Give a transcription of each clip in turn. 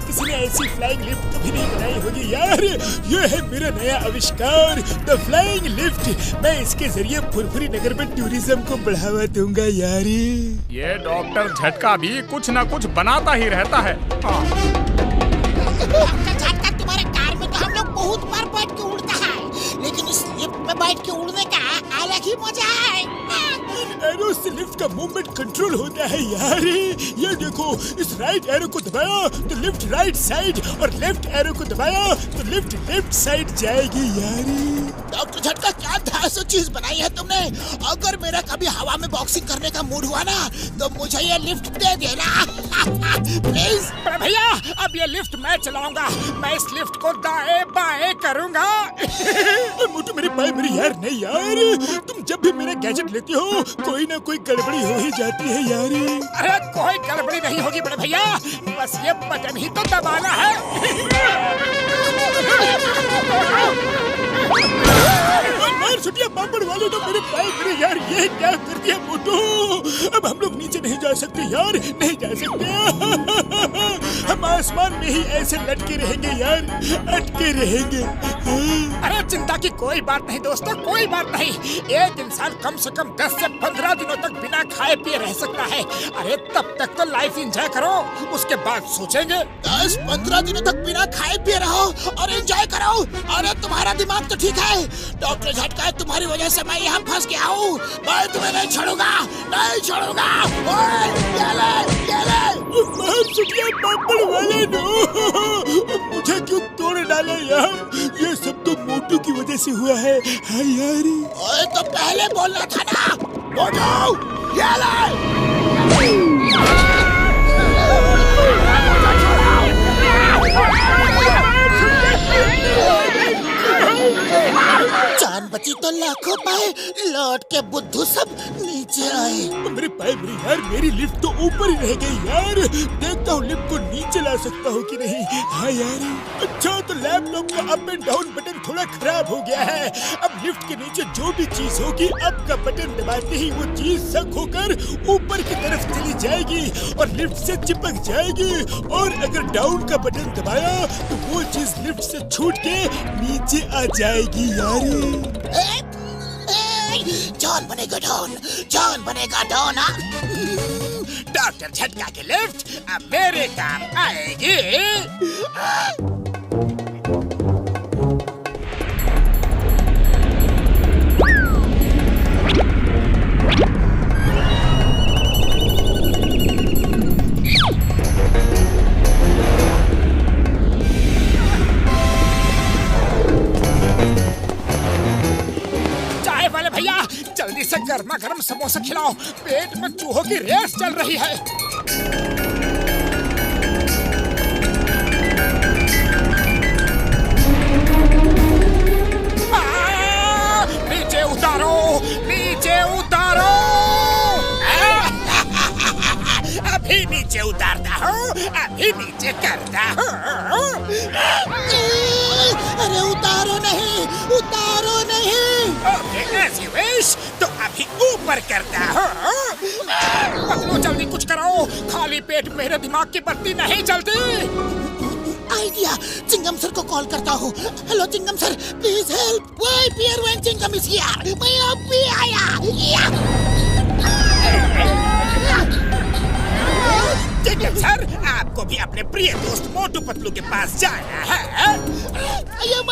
किसी ने ऐसी फ्लाइंग लिफ्ट कभी नहीं बनाई होगी यार। ये है मेरा नया आविष्कार, द फ्लाइंग लिफ्ट। मैं इसके जरिए फुरफुरी नगर में टूरिज्म को बढ़ावा दूंगा यार। ये डॉक्टर झटका भी कुछ न कुछ बनाता ही रहता है। डॉक्टर झटका, तुम्हारे कार में तो हम लोग बहुत बार बैठ के उड़ता है, लेकिन इस लिफ्ट में बैठ के उड़ने का अलग ही मजा है। एरो से लिफ्ट का मूवमेंट कंट्रोल होता है यार। ये देखो, इस राइट एरो को दबाया तो लिफ्ट राइट साइड, और लेफ्ट एरो को दबाया तो लिफ्ट लेफ्ट साइड जाएगी यार। डॉक्टर झटका, क्या धांसू चीज बनाई है तुमने। अगर मेरा कभी हवा में बॉक्सिंग करने का मूड हुआ ना, तो मुझे ये लिफ्ट दे देना प्लीज। बड़े भैया, अब ये लिफ्ट मैं चलाऊंगा। मैं इस लिफ्ट को दाएं बाएं करूंगा। मोटू मेरे भाई मेरी यार, नहीं यार, तुम जब भी मेरा गैजेट लेते हो कोई ना कोई गड़बड़ी हो ही जाती है यार। अरे कोई गड़बड़ी नहीं होगी बड़े भैया, बस ये बटन ही तो दबाना है। मार छुटिया पापड़ वाले तो मेरे भाई मेरे यार, ये क्या कर दिया मोटू। अब हम लोग नीचे नहीं जा सकते यार, नहीं जा सकते। हम आसमान में ही ऐसे लटके रहेंगे यार, अटके रहेंगे। अरे चिंता की कोई बात नहीं दोस्तों, कोई बात नहीं। एक इंसान कम से कम 10 से 15 दिनों तक बिना खाए पिए रह सकता है। अरे तब तक तो लाइफ एंजॉय करो, उसके बाद सोचेंगे। 10-15 दिनों तक बिना खाए पिए रहो और एंजॉय करो। अरे तुम्हारा दिमाग तो ठीक है डॉक्टर झटका, तुम्हारी वजह से मैं यहाँ फंस गया हूँ। मैं तुम्हें नहीं छोड़ूंगा, नहीं छोड़ूंगा। पापड़ वाले नो, मुझे क्यों तोड़ डाला यार। ये सब तो मोटू की वजह से हुआ है। हाँ यार, ओए तो पहले बोलना था ना मोटू। ये ले। जान बची तो लाखों पाए, लौट के बुद्धू सब नीचे आए। मेरे भाई मेरी यार, मेरी लिफ्ट तो ऊपर ही रह गई यार। देखता हूँ लिफ्ट को नीचे ला सकता हूँ कि नहीं। हाँ यार, अच्छा तो लैपटॉप का अप एंड डाउन बटन थोड़ा खराब हो गया है। अब लिफ्ट के नीचे जो भी चीज होगी, अप का बटन दबाते ही वो चीज सक होकर ऊपर की तरफ चली जाएगी और लिफ्ट से चिपक जाएगी। और अगर डाउन का बटन दबाया तो वो चीज लिफ्ट से छूट के नीचे आ जाएगी यार। जॉन बनेगा डॉन, जॉन बनेगा डॉन। डॉक्टर झटका की लिफ्ट अब मेरे काम आएगी। जल्दी से गर्मा गर्म समोसा खिलाओ, पेट में चूहों की रेस चल रही है। नीचे उतारो, नीचे उतारो। अभी नीचे उतारता हूँ, अभी नीचे करता हूँ। अरे उतारो नहीं, उतारो नहीं। ऐसी विश तो अभी ऊपर करता हूँ। पतलू जल्दी कुछ करो, खाली पेट मेरे दिमाग की बत्ती नहीं जलती। आइडिया, चिंगम सर को कॉल करता हूँ। Hello Chingam sir, please help. Why pier when Chingum is here? मैं अब भी आया। चिंगम सर, आपको भी अपने प्रिय दोस्त मोटू पतलू के पास जाना है।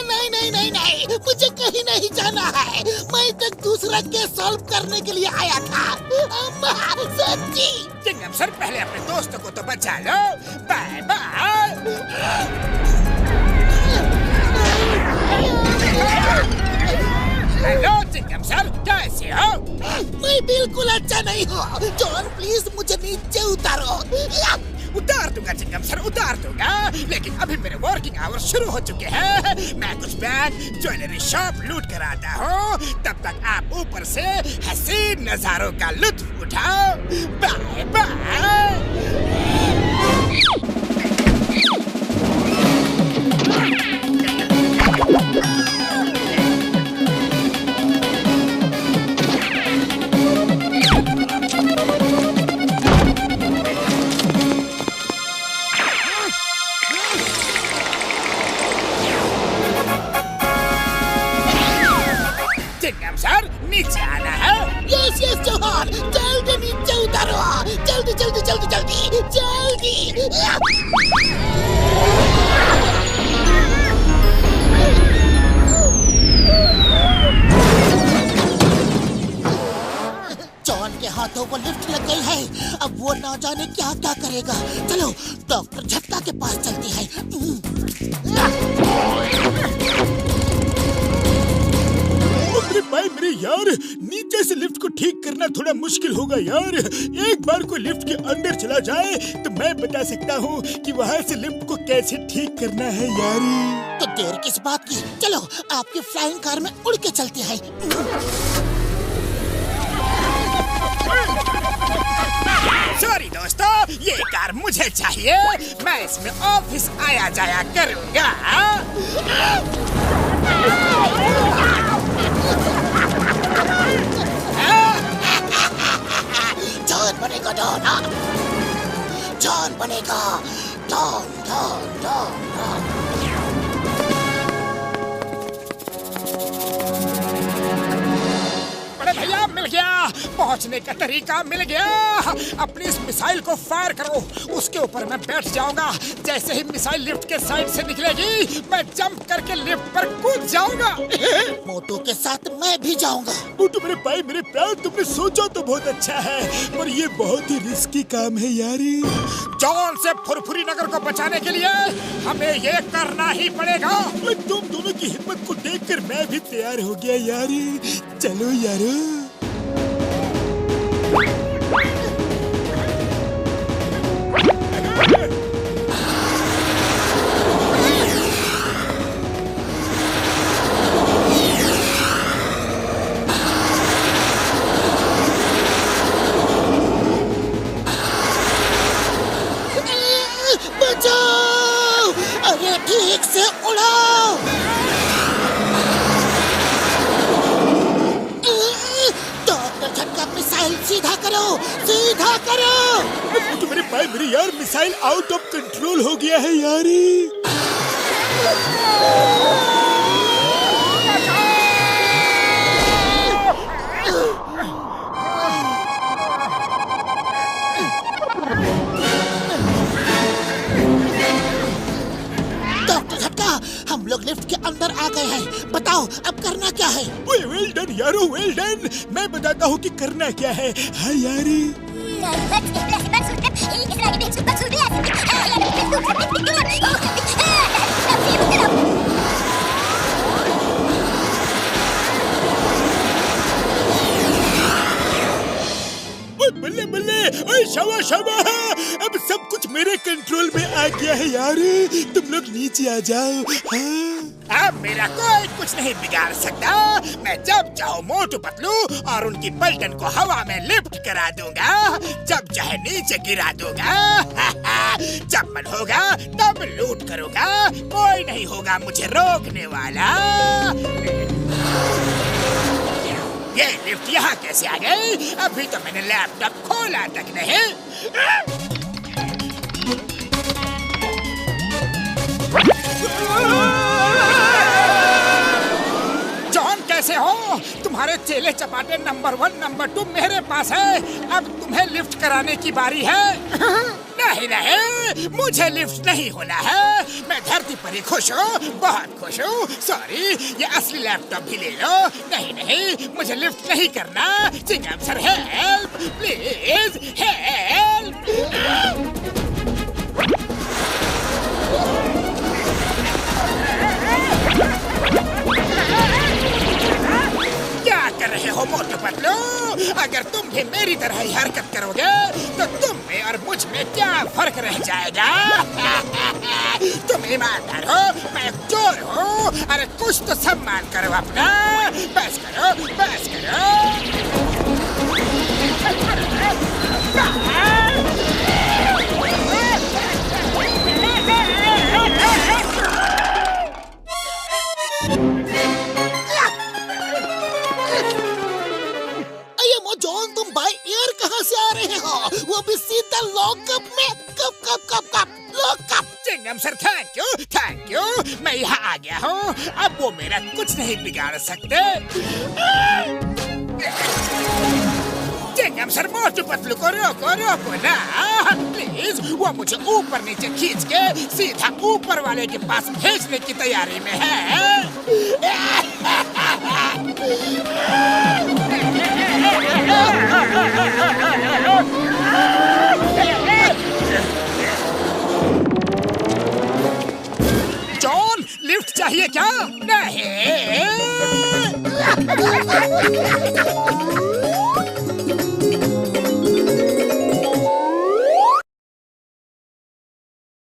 नहीं नहीं नहीं नहीं, मुझे कहीं नहीं जाना है। मैं तो दूसरा केस सॉल्व करने के लिए आया था। सच्ची। चिंगम सर, पहले अपने दोस्तों को तो बचा लो। Bye bye. Hello Chingam sir, कैसे हो? मैं बिल्कुल अच्छा नहीं हूँ। जॉन प्लीज मुझे नीचे उतारो। उतार दूंगा चिंगम सर, उतार दूंगा, लेकिन अभी मेरे वर्किंग आवर्स शुरू हो चुके हैं। मैं कुछ बैंक, ज्वेलरी शॉप लूट कर आता हूँ। तब तक आप ऊपर से हसीन नजारों का लुत्फ उठाओ। Bye bye. जॉन, जल्दी नीचे उतारो, जल्दी जल्दी जल्दी जल्दी जल्दी। जॉन के हाथों को लिफ्ट लग गई है, अब वो ना जाने क्या क्या करेगा। चलो डॉक्टर झटका के पास चलती है। अरे भाई मेरे यार, नीचे से लिफ्ट को ठीक करना थोड़ा मुश्किल होगा यार। एक बार कोई लिफ्ट के अंदर चला जाए तो मैं बता सकता हूँ कि वहाँ से लिफ्ट को कैसे ठीक करना है यार। तो देर किस बात की, चलो आपकी फ्लाइंग कार में उड़ के चलते हैं। सॉरी दोस्तों, ये कार मुझे चाहिए, मैं इसमें ऑफिस आया जाया करूँगा। जॉन बनेगा डॉन, जॉन बनेगा डॉन डॉन डॉन डॉन। बड़े भैया मिल गया, पहुंचने का तरीका मिल गया। अपनी इस मिसाइल को फायर करो, उसके ऊपर मैं बैठ जाऊंगा। जैसे ही मिसाइल लिफ्ट के साइड से निकलेगी मैं जंप करके लिफ्ट पर कूद जाऊंगा। मोटू के साथ मैं भी जाऊंगा। मोटू मेरे भाई मेरे प्यार, तुमने सोचा तो बहुत अच्छा है, पर ये बहुत ही रिस्की काम है यारी। जॉन से फुरफुरी नगर को बचाने के लिए हमें ये करना ही पड़ेगा। तुम दोनों की हिम्मत को देखकर मैं भी तैयार हो गया यारी। चलो यारो। बचाओ, अरे ठीक से उड़ाओ। डॉक्टर झटका, मिसाइल सीधा करो, सीधा करो। तो मेरे भाई मेरे यार, मिसाइल आउट ऑफ कंट्रोल हो गया है यारी। डॉक्टर झटका, हम लोग लिफ्ट के अंदर आ गए हैं, बताओ अब करना क्या है? वेल डन यारो, वेल डन। मैं बताता हूँ कि करना क्या है। हाँ यारी। बल्ले बल्ले, ओए शाबाश शाबाश, अब सब कुछ मेरे कंट्रोल में आ गया है यार। तुम लोग नीचे आ जाओ। हाँ। अब मेरा कोई कुछ नहीं बिगाड़ सकता। मैं जब चाहूँ मोटू पतलू और उनकी पलटन को हवा में लिफ्ट करा दूंगा, जब चाहे नीचे गिरा दूंगा। जब मन होगा तब लूट करूंगा, कोई नहीं होगा मुझे रोकने वाला। ये लिफ्ट यहाँ कैसे आ गई? अभी तो मैंने लैपटॉप खोला तक नहीं। जॉन कैसे हो? तुम्हारे चेले चपाटे नंबर 1 नंबर 2 मेरे पास है। अब तुम्हें लिफ्ट कराने की बारी है। नहीं नहीं, मुझे लिफ्ट नहीं होना है। मैं धरती पर ही खुश हूँ, बहुत खुश हूँ। सॉरी, ये असली लैपटॉप भी ले लो। नहीं नहीं, मुझे लिफ्ट नहीं करना। Chingum sir help, please help. क्या कर रहे हो मोटू पतलू? अगर तुम भी मेरी तरह ही हरकत करोगे तो तुम में और मुझ में क्या फर्क रह जाएगा? तुम ईमानदार हो, मैं चोर हूँ। अरे कुछ तो सम्मान करो अपना। बस करो, बस करो। जॉन, तुम बाय एयर कहाँ से आ रहे हो? वो भी सीधा लॉकअप में। कब lockup. Chingum sir thank you. मैं यहाँ आ गया हूँ, अब वो मेरा कुछ नहीं बिगाड़ सकते। चिंगम सर मोटू पतलू को रोको रोको ना प्लीज। वो मुझे ऊपर नीचे खींच के सीधा ऊपर वाले के पास भेजने की तैयारी में है। जॉन लिफ्ट चाहिए क्या? नहीं